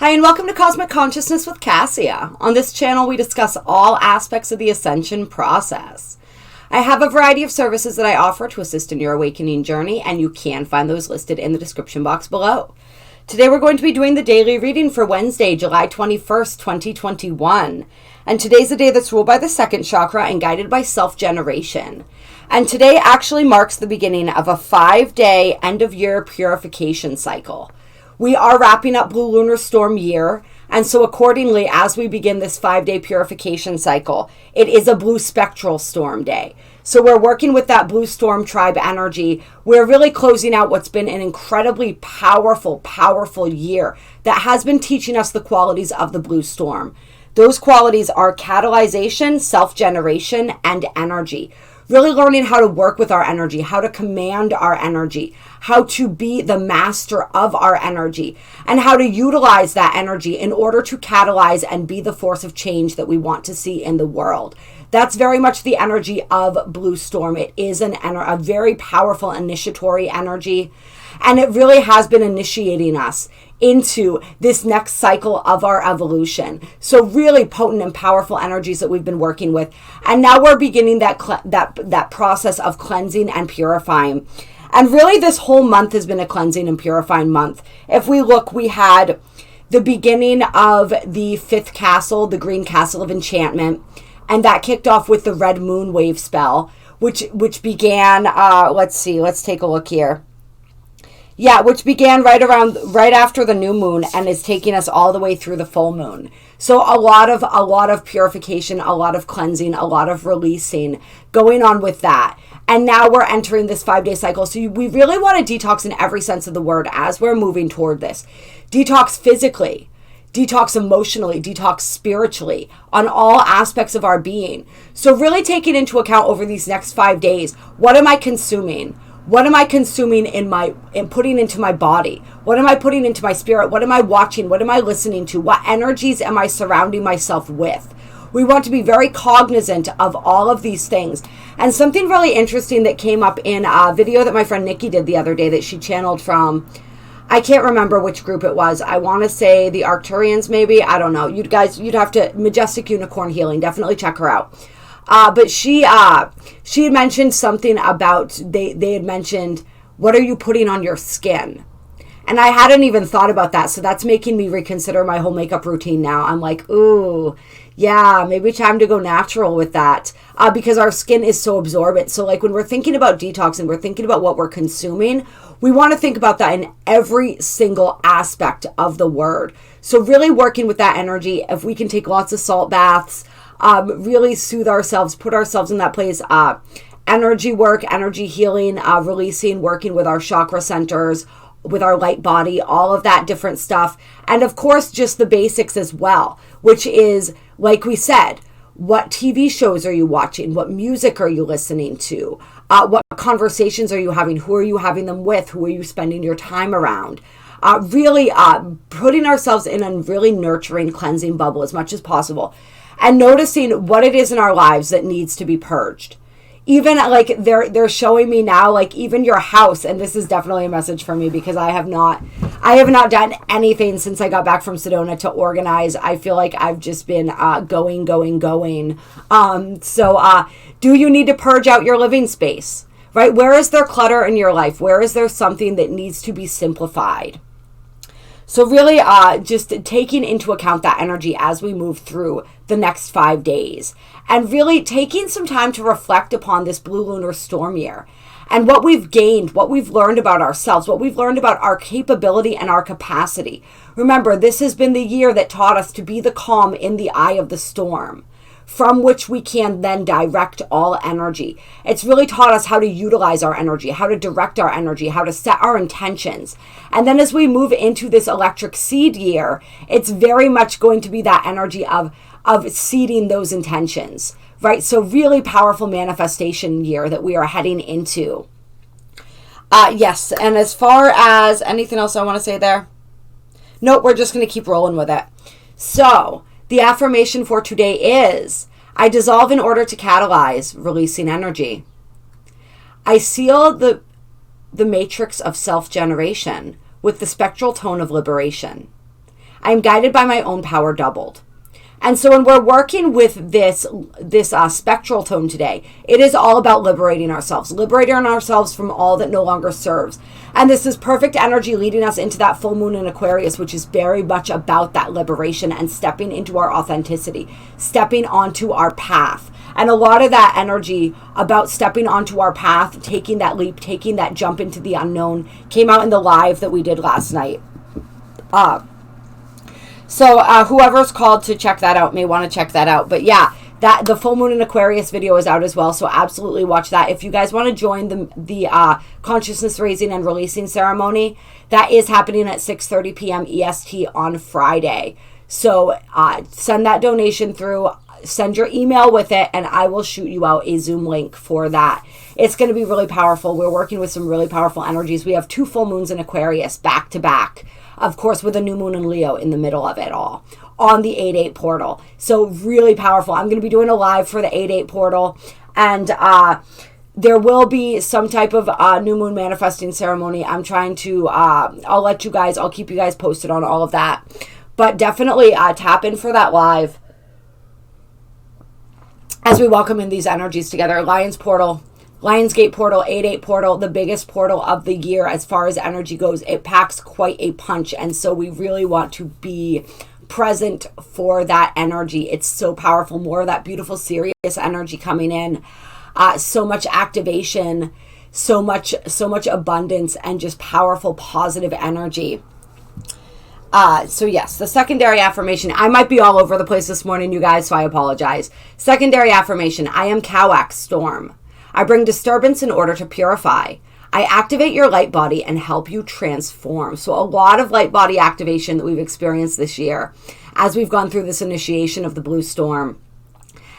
Hi, and welcome to Cosmic Consciousness with Kassia. On this channel, we discuss all aspects of the ascension process. I have a variety of services that I offer to assist in your awakening journey, and you can find those listed in the description box below. Today, we're going to be doing the daily reading for Wednesday, July 21st, 2021. And today's the day that's ruled by the second chakra and guided by self-generation. And today actually marks the beginning of a 5-day end-of-year purification cycle. We are wrapping up Blue Lunar Storm year, and so accordingly, as we begin this 5-day purification cycle, it is a Blue Spectral Storm day. So we're working with that Blue Storm tribe energy. We're really closing out what's been an incredibly powerful year that has been teaching us the qualities of the Blue Storm. Those qualities are catalyzation, self-generation, and energy. Really learning how to work with our energy, how to command our energy, how to be the master of our energy, and how to utilize that energy in order to catalyze and be the force of change that we want to see in the world. That's very much the energy of Blue Storm. It is a very powerful initiatory energy, and it really has been initiating us into this next cycle of our evolution. So really potent and powerful energies that we've been working with. And now we're beginning that process of cleansing and purifying. And really this whole month has been a cleansing and purifying month. If we look, we had the beginning of the 5th castle, the green castle of enchantment. And that kicked off with the red moon wave spell, which began, let's take a look here. Yeah, which began right after the new moon and is taking us all the way through the full moon. So a lot of purification, a lot of cleansing, a lot of releasing going on with that. And now we're entering this 5-day cycle. So we really want to detox in every sense of the word as we're moving toward this. Detox physically, detox emotionally, detox spiritually, on all aspects of our being. So really taking into account over these next 5 days, what am I consuming? What am I consuming and putting into my body? What am I putting into my spirit? What am I watching? What am I listening to? What energies am I surrounding myself with? We want to be very cognizant of all of these things. And something really interesting that came up in a video that my friend Nikki did the other day that she channeled from, I can't remember which group it was. I want to say the Arcturians maybe. I don't know. You'd have to, Majestic Unicorn Healing. Definitely check her out. But she had mentioned something about, they had mentioned, what are you putting on your skin? And I hadn't even thought about that. So that's making me reconsider my whole makeup routine now. I'm like, ooh, yeah, maybe time to go natural with that. Because our skin is so absorbent. So like when we're thinking about detoxing, we're thinking about what we're consuming. We want to think about that in every single aspect of the word. So really working with that energy, if we can take lots of salt baths, really soothe ourselves, put ourselves in that place, energy work, energy healing, releasing, working with our chakra centers, with our light body, all of that different stuff. And of course, just the basics as well, which is, like we said, what TV shows are you watching? What music are you listening to? What conversations are you having? Who are you having them with? Who are you spending your time around? Really putting ourselves in a really nurturing, cleansing bubble as much as possible. And noticing what it is in our lives that needs to be purged. Even like they're showing me now, like even your house, and this is definitely a message for me because I have not done anything since I got back from Sedona to organize. I feel like I've just been going. So do you need to purge out your living space, right? Where is there clutter in your life? Where is there something that needs to be simplified? So really just taking into account that energy as we move through the next 5 days and really taking some time to reflect upon this Blue Lunar Storm year and what we've gained, what we've learned about ourselves, what we've learned about our capability and our capacity. Remember, this has been the year that taught us to be the calm in the eye of the storm, from which we can then direct all energy. It's really taught us how to utilize our energy, how to direct our energy, how to set our intentions. And then as we move into this electric seed year, it's very much going to be that energy of seeding those intentions, right? So really powerful manifestation year that we are heading into. Yes, and as far as anything else I want to say there? Nope, we're just going to keep rolling with it. So the affirmation for today is, I dissolve in order to catalyze, releasing energy. I seal the matrix of self-generation with the spectral tone of liberation. I am guided by my own power doubled. And so when we're working with this spectral tone today, it is all about liberating ourselves from all that no longer serves. And this is perfect energy leading us into that full moon in Aquarius, which is very much about that liberation and stepping into our authenticity, stepping onto our path. And a lot of that energy about stepping onto our path, taking that leap, taking that jump into the unknown, came out in the live that we did last night. So whoever's called to check that out may want to check that out. But yeah, that the full moon in Aquarius video is out as well. So absolutely watch that. If you guys want to join the consciousness raising and releasing ceremony, that is happening at 6:30 p.m. EST on Friday. So send that donation through, send your email with it, and I will shoot you out a Zoom link for that. It's going to be really powerful. We're working with some really powerful energies. We have 2 full moons in Aquarius back to back. Of course, with a new moon in Leo in the middle of it all on the 8/8 portal. So really powerful. I'm going to be doing a live for the 8/8 portal. And there will be some type of new moon manifesting ceremony. I'm trying to, I'll keep you guys posted on all of that. But definitely tap in for that live as we welcome in these energies together. Lionsgate portal, 8/8 portal, the biggest portal of the year as far as energy goes. It packs quite a punch, and so we really want to be present for that energy. It's so powerful. More of that beautiful, serious energy coming in. So much activation, so much abundance, and just powerful, positive energy. So yes, the secondary affirmation. I might be all over the place this morning, you guys, so I apologize. Secondary affirmation. I am Cauac storm. I bring disturbance in order to purify. I activate your light body and help you transform. So a lot of light body activation that we've experienced this year as we've gone through this initiation of the blue storm.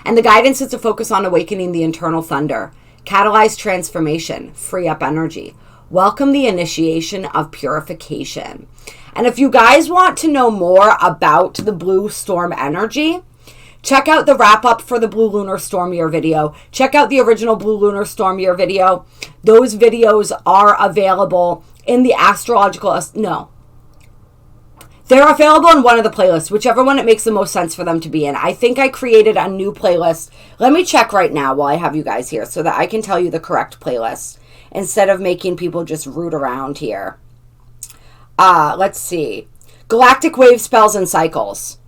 And the guidance is to focus on awakening the internal thunder, catalyze transformation, free up energy, welcome the initiation of purification. And if you guys want to know more about the blue storm energy, check out the wrap-up for the Blue Lunar Storm Year video. Check out the original Blue Lunar Storm Year video. Those videos are available in the astrological... No. They're available in one of the playlists, whichever one it makes the most sense for them to be in. I think I created a new playlist. Let me check right now while I have you guys here so that I can tell you the correct playlist instead of making people just root around here. Let's see. Galactic Wave Spells and Cycles.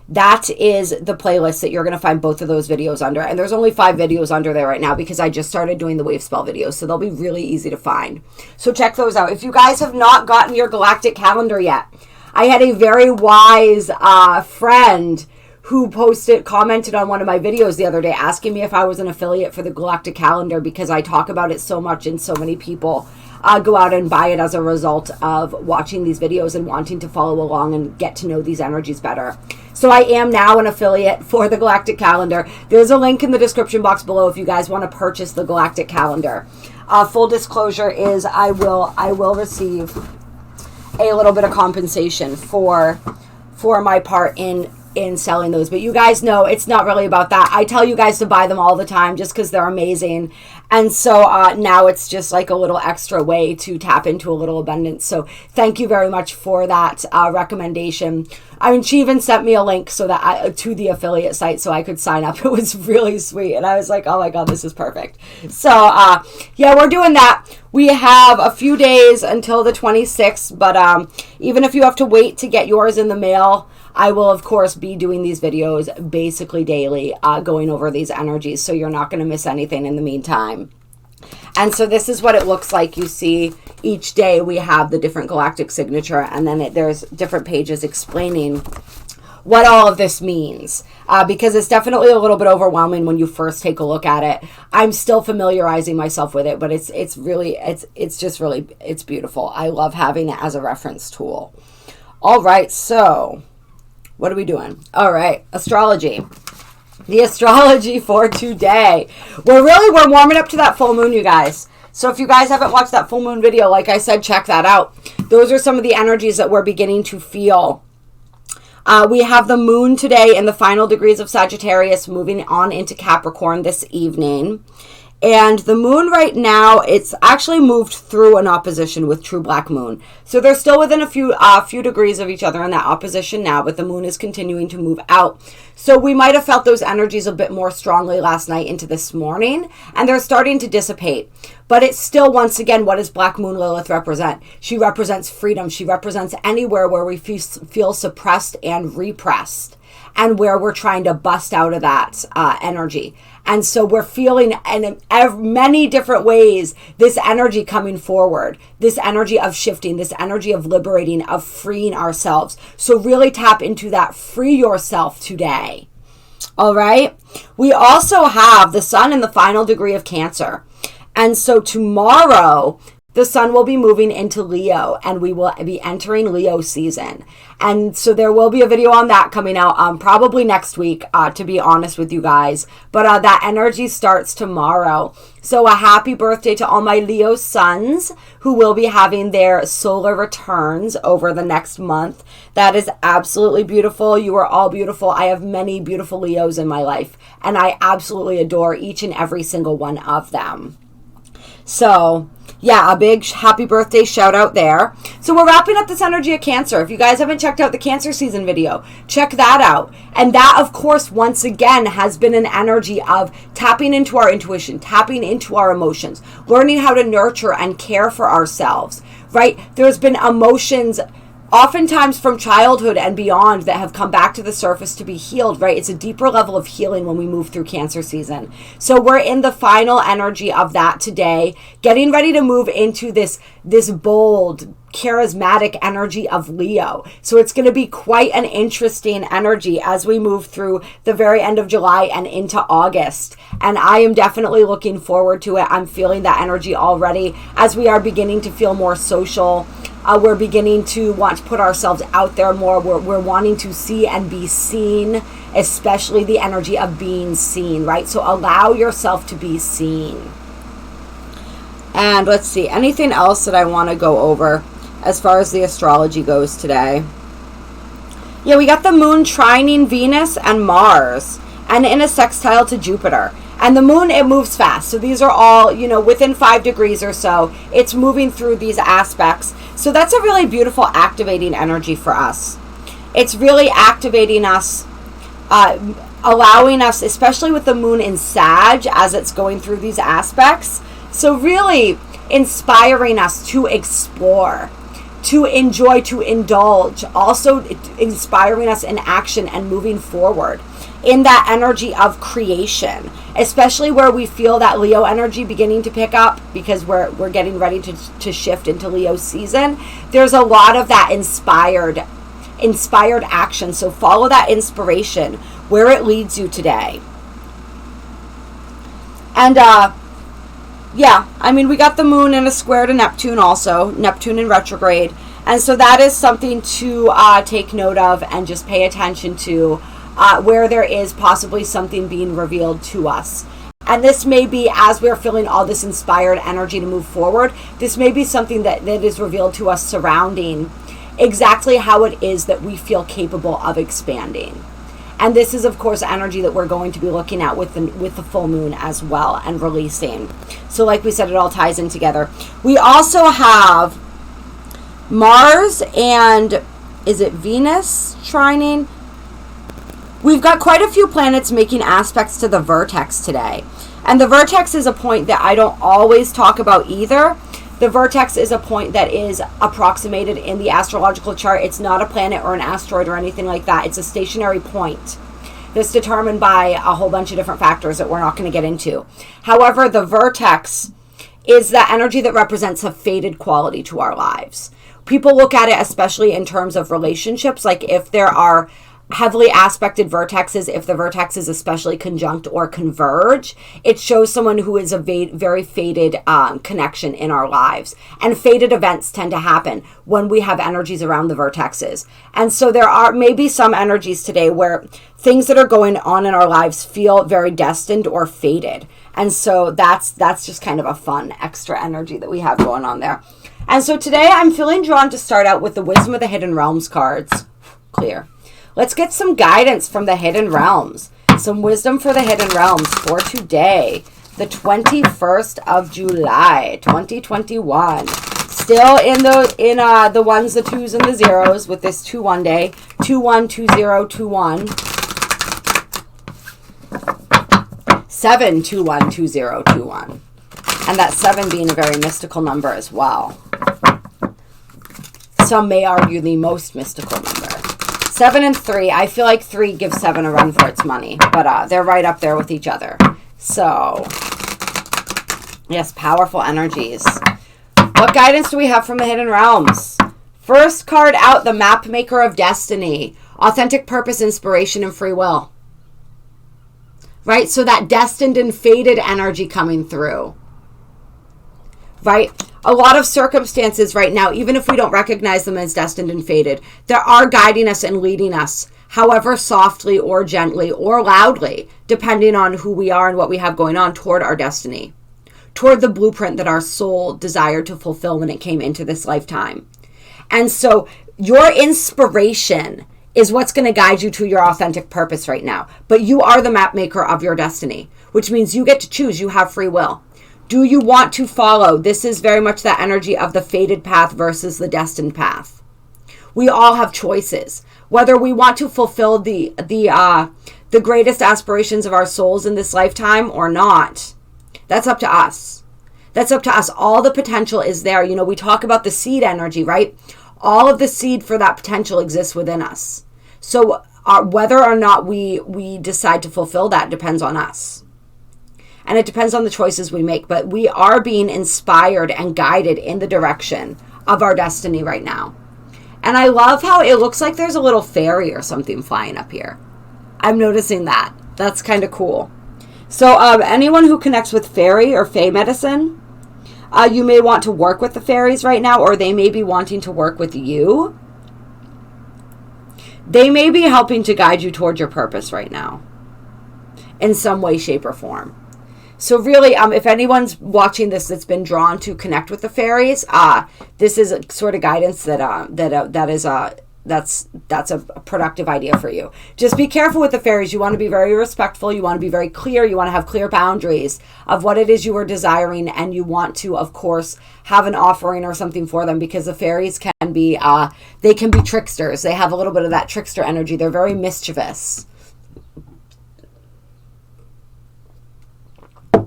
That is the playlist that you're going to find both of those videos under. And there's only 5 videos under there right now because I just started doing the wave spell videos. So they'll be really easy to find. So check those out. If you guys have not gotten your galactic calendar yet, I had a very wise friend who commented on one of my videos the other day asking me if I was an affiliate for the galactic calendar because I talk about it so much and so many people go out and buy it as a result of watching these videos and wanting to follow along and get to know these energies better. So I am now an affiliate for the Galactic Calendar. There's a link in the description box below if you guys want to purchase the Galactic Calendar. Full disclosure is I will receive a little bit of compensation for my part in selling those. But you guys know it's not really about that. I tell you guys to buy them all the time just because they're amazing. And so now it's just like a little extra way to tap into a little abundance. So thank you very much for that recommendation. I mean, she even sent me a link so that to the affiliate site so I could sign up. It was really sweet. And I was like, oh my God, this is perfect. So yeah, we're doing that. We have a few days until the 26th, but even if you have to wait to get yours in the mail, I will, of course, be doing these videos basically daily, going over these energies, so you're not going to miss anything in the meantime. And so this is what it looks like. You see, each day we have the different galactic signature, and then there's different pages explaining what all of this means, because it's definitely a little bit overwhelming when you first take a look at it. I'm still familiarizing myself with it, but it's beautiful. I love having it as a reference tool. All right, so what are we doing? All right, astrology. The astrology for today. We're warming up to that full moon, you guys. So if you guys haven't watched that full moon video, like I said, check that out. Those are some of the energies that we're beginning to feel. We have the moon today in the final degrees of Sagittarius moving on into Capricorn this evening. And the moon right now, it's actually moved through an opposition with true black moon. So they're still within a few degrees of each other in that opposition now, but the moon is continuing to move out. So we might have felt those energies a bit more strongly last night into this morning, and they're starting to dissipate. But it's still, once again, what does Black Moon Lilith represent? She represents freedom. She represents anywhere where we feel suppressed and repressed, and where we're trying to bust out of that energy. And so we're feeling in many different ways this energy coming forward, this energy of shifting, this energy of liberating, of freeing ourselves. So really tap into that. Free yourself today. All right. We also have the sun in the final degree of Cancer. And so tomorrow, the sun will be moving into Leo, and we will be entering Leo season. And so there will be a video on that coming out probably next week, to be honest with you guys. But that energy starts tomorrow. So a happy birthday to all my Leo sons who will be having their solar returns over the next month. That is absolutely beautiful. You are all beautiful. I have many beautiful Leos in my life, and I absolutely adore each and every single one of them. So yeah, a big happy birthday shout out there. So we're wrapping up this energy of Cancer. If you guys haven't checked out the Cancer season video, check that out. And that, of course, once again, has been an energy of tapping into our intuition, tapping into our emotions, learning how to nurture and care for ourselves, right? There's been emotions oftentimes from childhood and beyond that have come back to the surface to be healed, right? It's a deeper level of healing when we move through Cancer season. So we're in the final energy of that today, getting ready to move into this bold, charismatic energy of Leo. So it's going to be quite an interesting energy as we move through the very end of July and into August. And I am definitely looking forward to it. I'm feeling that energy already as we are beginning to feel more social. We're beginning to want to put ourselves out there more. We're wanting to see and be seen, especially the energy of being seen, right? So allow yourself to be seen. And let's see, anything else that I want to go over as far as the astrology goes today? Yeah, we got the moon trining Venus and Mars, and in a sextile to Jupiter. And the moon, it moves fast. So these are all, within 5 degrees or so, it's moving through these aspects. So that's a really beautiful activating energy for us. It's really activating us, allowing us, especially with the moon in Sag as it's going through these aspects. So really inspiring us to explore, to enjoy, to indulge, also inspiring us in action and moving forward in that energy of creation, especially where we feel that Leo energy beginning to pick up because we're getting ready to shift into Leo season. There's a lot of that inspired action. So follow that inspiration where it leads you today. And yeah, I mean, we got the moon in a square to Neptune also, Neptune in retrograde. And so that is something to take note of and just pay attention to, where there is possibly something being revealed to us. And this may be, as we're feeling all this inspired energy to move forward, this may be something that is revealed to us surrounding exactly how it is that we feel capable of expanding. And this is, of course, energy that we're going to be looking at with the full moon as well and releasing. So like we said, it all ties in together. We also have Mars and, is it Venus trining? We've got quite a few planets making aspects to the vertex today. And the vertex is a point that I don't always talk about either. The vertex is a point that is approximated in the astrological chart. It's not a planet or an asteroid or anything like that. It's a stationary point that's determined by a whole bunch of different factors that we're not going to get into. However, the vertex is that energy that represents a fated quality to our lives. People look at it especially in terms of relationships, like if there are heavily aspected vertexes, if the vertexes especially conjunct or converge, it shows someone who is a very fated connection in our lives. And fated events tend to happen when we have energies around the vertexes. And so there are maybe some energies today where things that are going on in our lives feel very destined or fated. And so that's just kind of a fun extra energy that we have going on there. And so today I'm feeling drawn to start out with the Wisdom of the Hidden Realms cards. Clear. Let's get some guidance from the Hidden Realms. Some wisdom for the Hidden Realms for today. the 21st of July, 2021. Still in the ones, the twos, and the zeros with this 2-1 day. 212021. 7212021. And that 7 being a very mystical number as well. Some may argue the most mystical number. 7 and 3. I feel like 3 gives 7 a run for its money. But they're right up there with each other. So, yes, powerful energies. What guidance do we have from the Hidden Realms? First card out, the Map Maker of Destiny. Authentic purpose, inspiration, and free will. Right? So that destined and fated energy coming through. Right? A lot of circumstances right now, even if we don't recognize them as destined and fated, they are guiding us and leading us, however softly or gently or loudly, depending on who we are and what we have going on, toward our destiny, toward the blueprint that our soul desired to fulfill when it came into this lifetime. And so your inspiration is what's going to guide you to your authentic purpose right now. But you are the map maker of your destiny, which means you get to choose. You have free will. Do you want to follow? This is very much that energy of the fated path versus the destined path. We all have choices. Whether we want to fulfill the greatest aspirations of our souls in this lifetime or not, that's up to us. That's up to us. All the potential is there. You know, we talk about the seed energy, right? All of the seed for that potential exists within us. So whether or not we decide to fulfill that depends on us. And it depends on the choices we make. But we are being inspired and guided in the direction of our destiny right now. And I love how it looks like there's a little fairy or something flying up here. I'm noticing that. That's kind of cool. So anyone who connects with fairy or fae medicine, you may want to work with the fairies right now, or they may be wanting to work with you. They may be helping to guide you towards your purpose right now in some way, shape, or form. So really, if anyone's watching this that's been drawn to connect with the fairies, this is a sort of guidance that's a productive idea for you. Just be careful with the fairies. You want to be very respectful. You want to be very clear. You want to have clear boundaries of what it is you are desiring, and you want to, of course, have an offering or something for them, because the fairies can be they can be tricksters. They have a little bit of that trickster energy. They're very mischievous.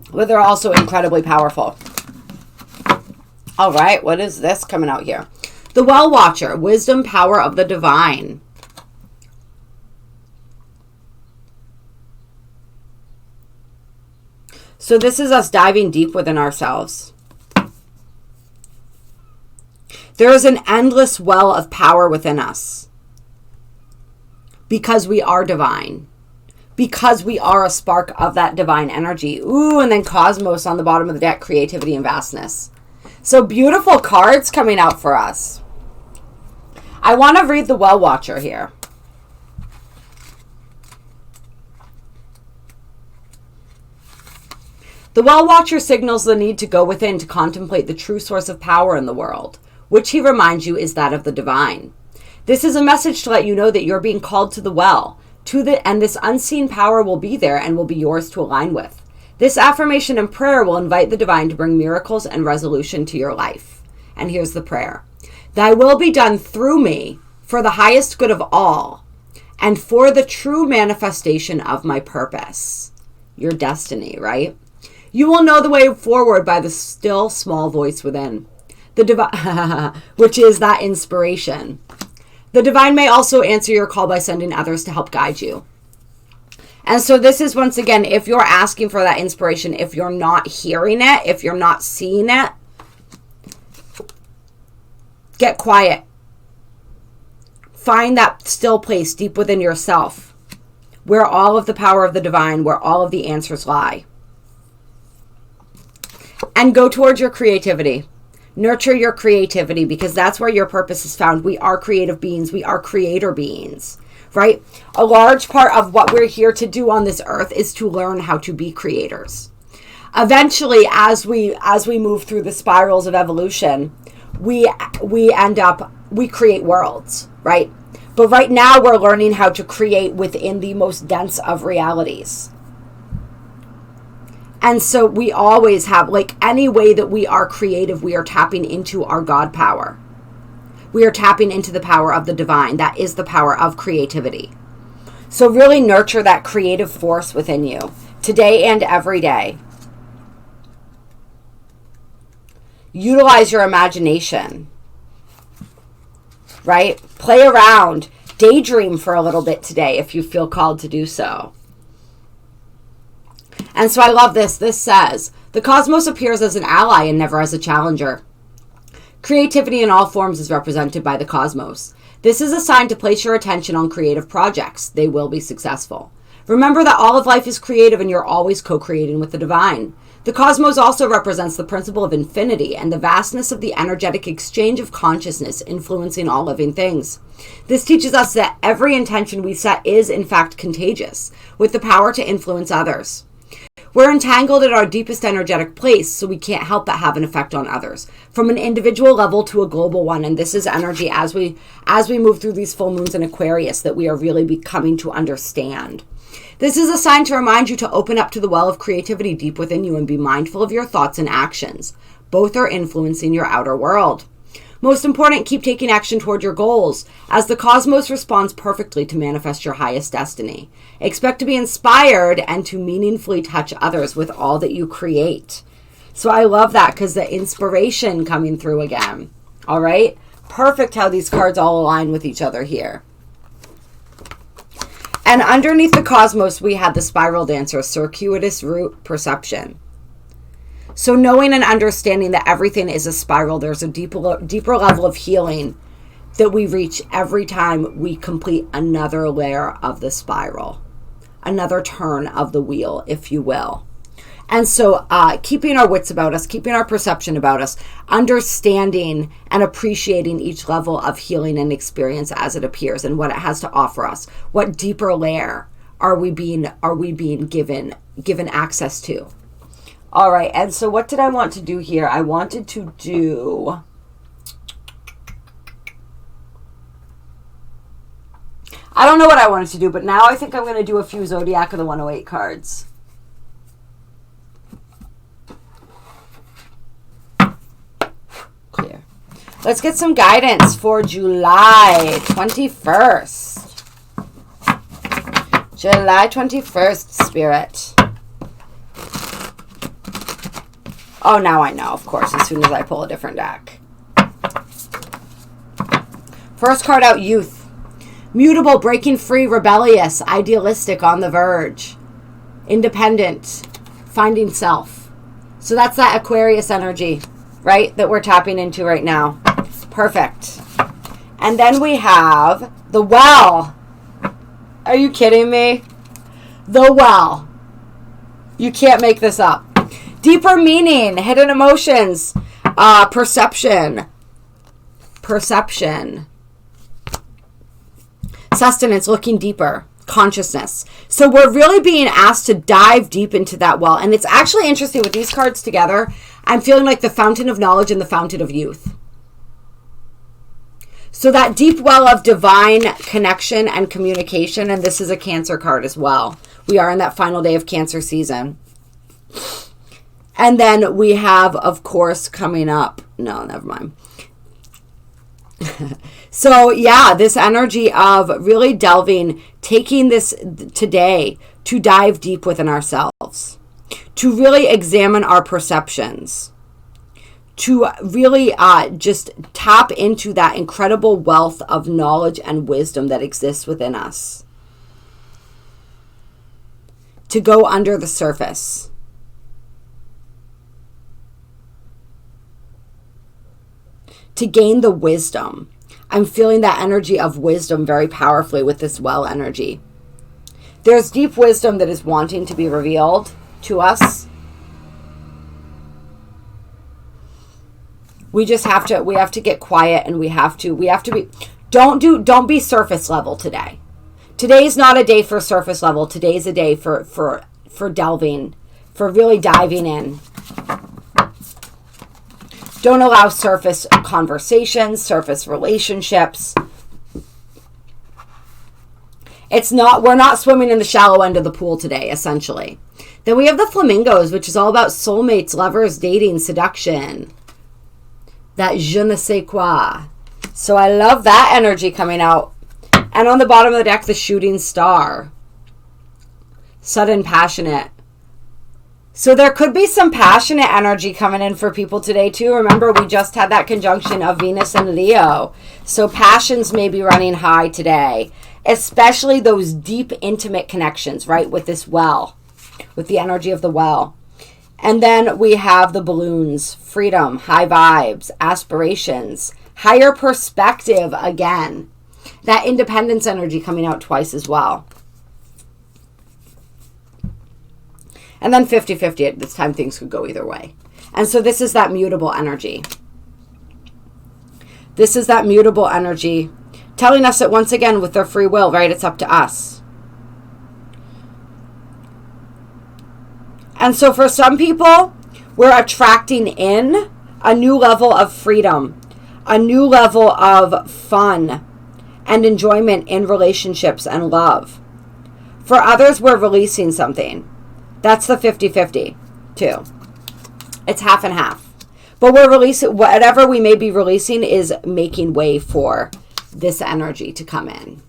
But they're also incredibly powerful. All right, what is this coming out here? The Well Watcher, wisdom, power of the divine. So this is us diving deep within ourselves. There is an endless well of power within us, because we are divine. Because we are a spark of that divine energy. Ooh, and then Cosmos on the bottom of the deck, creativity and vastness. So beautiful cards coming out for us. I want to read the Well Watcher here. The Well Watcher signals the need to go within to contemplate the true source of power in the world, which he reminds you is that of the divine. This is a message to let you know that you're being called to the well, and this unseen power will be there and will be yours to align with. This affirmation and prayer will invite the divine to bring miracles and resolution to your life. And here's the prayer. Thy will be done through me for the highest good of all and for the true manifestation of my purpose. Your destiny, right? You will know the way forward by the still small voice within, the divine, which is that inspiration. The divine may also answer your call by sending others to help guide you. And so this is, once again, if you're asking for that inspiration, if you're not hearing it, if you're not seeing it, get quiet. Find that still place deep within yourself, where all of the power of the divine, where all of the answers lie. And go towards your creativity. Nurture your creativity, because that's where your purpose is found. We are creative beings. We are creator beings, right? A large part of what we're here to do on this earth is to learn how to be creators. Eventually, as we move through the spirals of evolution, we create worlds, right? But right now we're learning how to create within the most dense of realities. And so we always have, like, any way that we are creative, we are tapping into our God power. We are tapping into the power of the divine. That is the power of creativity. So really nurture that creative force within you today and every day. Utilize your imagination, right? Play around, daydream for a little bit today if you feel called to do so. And so I love this. This says, the cosmos appears as an ally and never as a challenger. Creativity in all forms is represented by the cosmos. This is a sign to place your attention on creative projects. They will be successful. Remember that all of life is creative and you're always co-creating with the divine. The cosmos also represents the principle of infinity and the vastness of the energetic exchange of consciousness influencing all living things. This teaches us that every intention we set is, in fact, contagious, with the power to influence others. We're entangled at our deepest energetic place, so we can't help but have an effect on others, from an individual level to a global one. And this is energy as we move through these full moons in Aquarius that we are really becoming to understand. This is a sign to remind you to open up to the well of creativity deep within you and be mindful of your thoughts and actions. Both are influencing your outer world. Most important, keep taking action toward your goals, as the cosmos responds perfectly to manifest your highest destiny. Expect to be inspired and to meaningfully touch others with all that you create. So I love that, because the inspiration coming through again. All right? Perfect how these cards all align with each other here. And underneath the cosmos, we had the spiral dancer, circuitous route perception. So knowing and understanding that everything is a spiral, there's a deeper level of healing that we reach every time we complete another layer of the spiral, another turn of the wheel, if you will. And so keeping our wits about us, keeping our perception about us, understanding and appreciating each level of healing and experience as it appears and what it has to offer us. What deeper layer are we being given access to? All right, and so what did I want to do here? I wanted to do... I don't know what I wanted to do, but now I think I'm going to do a few Zodiac of the 108 cards. Clear. Let's get some guidance for July 21st. July 21st, Spirit. Oh, now I know, of course, as soon as I pull a different deck. First card out, youth. Mutable, breaking free, rebellious, idealistic, on the verge. Independent, finding self. So that's that Aquarius energy, right, that we're tapping into right now. Perfect. And then we have the well. Are you kidding me? The well. You can't make this up. Deeper meaning, hidden emotions, perception, sustenance, looking deeper, consciousness. So we're really being asked to dive deep into that well. And it's actually interesting with these cards together. I'm feeling like the fountain of knowledge and the fountain of youth. So that deep well of divine connection and communication. And this is a Cancer card as well. We are in that final day of Cancer season. And then we have, of course, coming up. No, never mind. So, yeah, this energy of really delving, taking this today to dive deep within ourselves, to really examine our perceptions, to really just tap into that incredible wealth of knowledge and wisdom that exists within us, to go under the surface. To gain the wisdom. I'm feeling that energy of wisdom very powerfully with this well energy. There's deep wisdom that is wanting to be revealed to us. We have to get quiet, and we have to be, don't be surface level today. Today's not a day for surface level. Today's a day for delving, for really diving in. Don't allow surface conversations, surface relationships. We're not swimming in the shallow end of the pool today, essentially. Then we have the flamingos, which is all about soulmates, lovers, dating, seduction. That je ne sais quoi. So I love that energy coming out. And on the bottom of the deck, the shooting star. Sudden, passionate. So there could be some passionate energy coming in for people today too. Remember, we just had that conjunction of Venus and Leo. So passions may be running high today. Especially those deep, intimate connections, right? With this well. With the energy of the well. And then we have the balloons. Freedom, high vibes, aspirations. Higher perspective again. That independence energy coming out twice as well. And then 50-50, at this time things could go either way. And so this is that mutable energy. This is that mutable energy telling us that once again with their free will, right, it's up to us. And so for some people, we're attracting in a new level of freedom, a new level of fun and enjoyment in relationships and love. For others, we're releasing something. That's the 50-50 too. It's half and half. But we're releasing, whatever we may be releasing is making way for this energy to come in.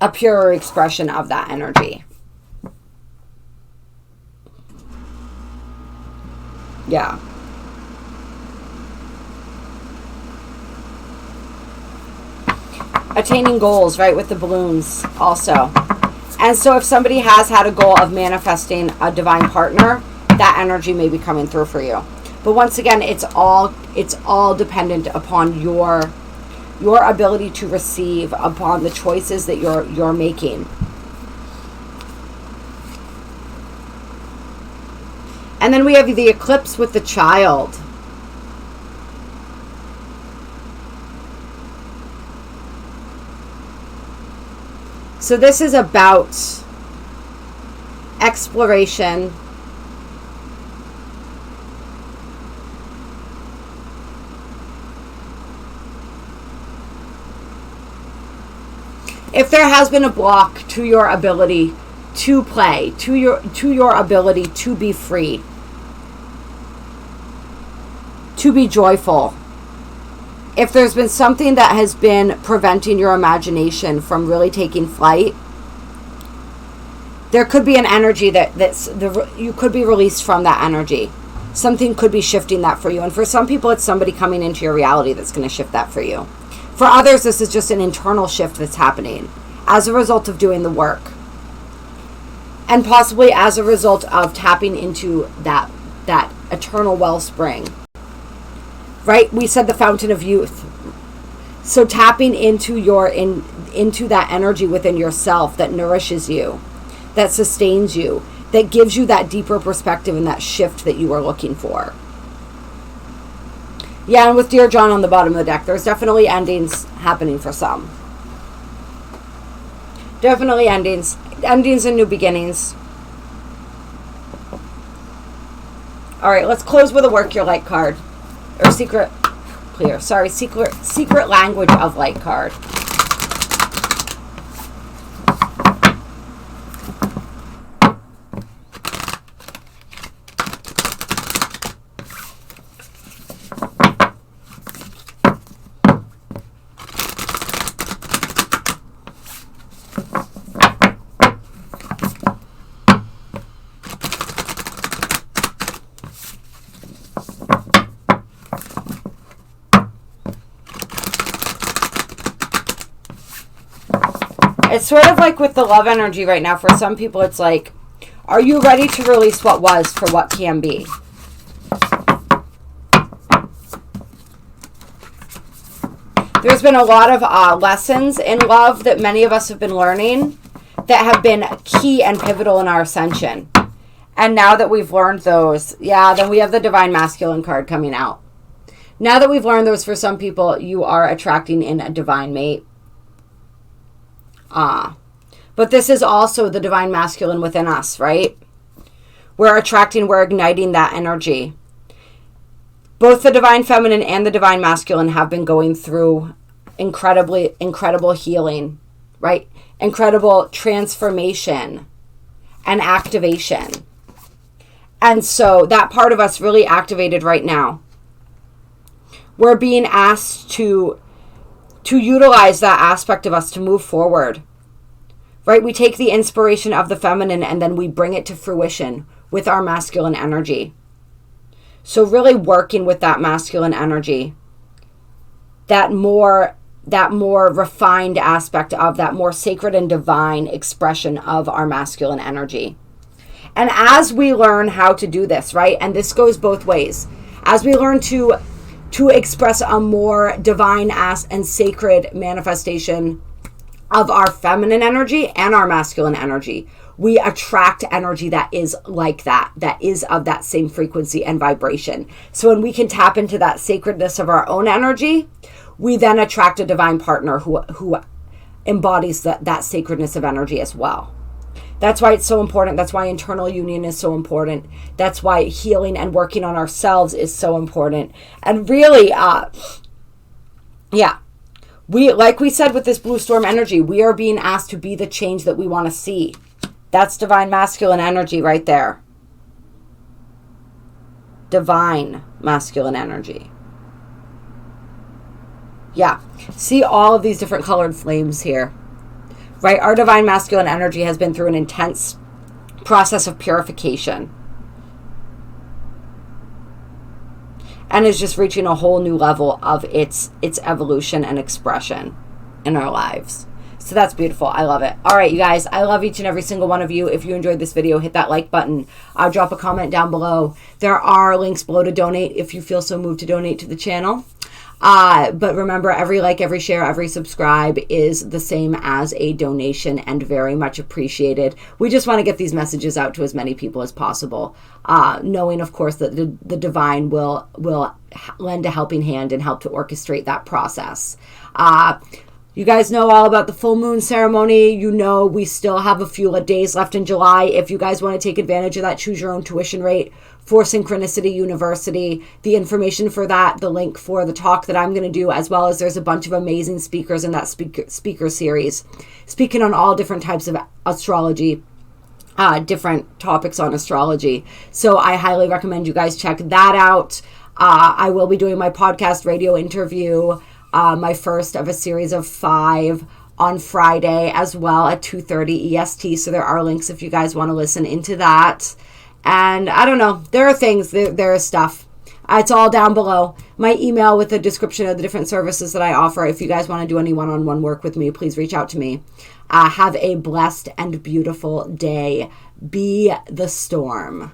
A purer expression of that energy. Yeah. Attaining goals, right, with the balloons also. And so if somebody has had a goal of manifesting a divine partner, that energy may be coming through for you. But once again, it's all dependent upon your ability to receive, upon the choices that you're making. And then we have the eclipse with the child. So this is about exploration. If there has been a block to your ability to play, to your ability to be free, to be joyful, if there's been something that has been preventing your imagination from really taking flight, there could be an energy you could be released from that energy. Something could be shifting that for you. And for some people, it's somebody coming into your reality that's going to shift that for you. For others, this is just an internal shift that's happening as a result of doing the work. And possibly as a result of tapping into that eternal wellspring. Right? We said the fountain of youth. So tapping into into that energy within yourself that nourishes you, that sustains you, that gives you that deeper perspective and that shift that you are looking for. Yeah, and with Dear John on the bottom of the deck, there's definitely endings happening for some. Definitely endings. Endings and new beginnings. All right, let's close with a Work Your Light card. Or secret language of light card. It's sort of like with the love energy right now. For some people, it's like, are you ready to release what was for what can be? There's been a lot of lessons in love that many of us have been learning that have been key and pivotal in our ascension. And now that we've learned those, then we have the Divine Masculine card coming out. Now that we've learned those, for some people, you are attracting in a divine mate. But this is also the Divine Masculine within us, right? We're igniting that energy. Both the Divine Feminine and the Divine Masculine have been going through incredible healing right? Incredible transformation and activation. And so that part of us really activated right now. We're being asked to utilize that aspect of us to move forward, right? We take the inspiration of the feminine and then we bring it to fruition with our masculine energy. So really working with that masculine energy, that more refined aspect of that more sacred and divine expression of our masculine energy. And as we learn how to do this, right? And this goes both ways. As we learn to express a more divine and sacred manifestation of our feminine energy and our masculine energy, we attract energy that is like that is of that same frequency and vibration. So when we can tap into that sacredness of our own energy, we then attract a divine partner who embodies that sacredness of energy as well. That's why it's so important. That's why internal union is so important. That's why healing and working on ourselves is so important. And really, like we said with this blue storm energy, we are being asked to be the change that we want to see. That's divine masculine energy right there. Divine masculine energy. Yeah. See all of these different colored flames here. Right? Our divine masculine energy has been through an intense process of purification. And is just reaching a whole new level of its evolution and expression in our lives. So that's beautiful. I love it. All right, you guys. I love each and every single one of you. If you enjoyed this video, hit that like button. Drop a comment down below. There are links below to donate if you feel so moved to donate to the channel. But remember, every like, every share, every subscribe is the same as a donation and very much appreciated. We just want to get these messages out to as many people as possible, knowing, of course, that the divine will lend a helping hand and help to orchestrate that process. You guys know all about the full moon ceremony. You know we still have a few days left in July. If you guys want to take advantage of that, choose your own tuition rate for Synchronicity University. The information for that, the link for the talk that I'm going to do, as well as there's a bunch of amazing speakers in that speaker series, speaking on all different types of astrology, different topics on astrology. So I highly recommend you guys check that out. I will be doing my podcast radio interview, my first of a series of 5 on Friday as well at 2:30 EST. So there are links if you guys want to listen into that. And I don't know, there are things, there is stuff. It's all down below. My email with a description of the different services that I offer. If you guys want to do any one-on-one work with me, please reach out to me. Have a blessed and beautiful day. Be the storm.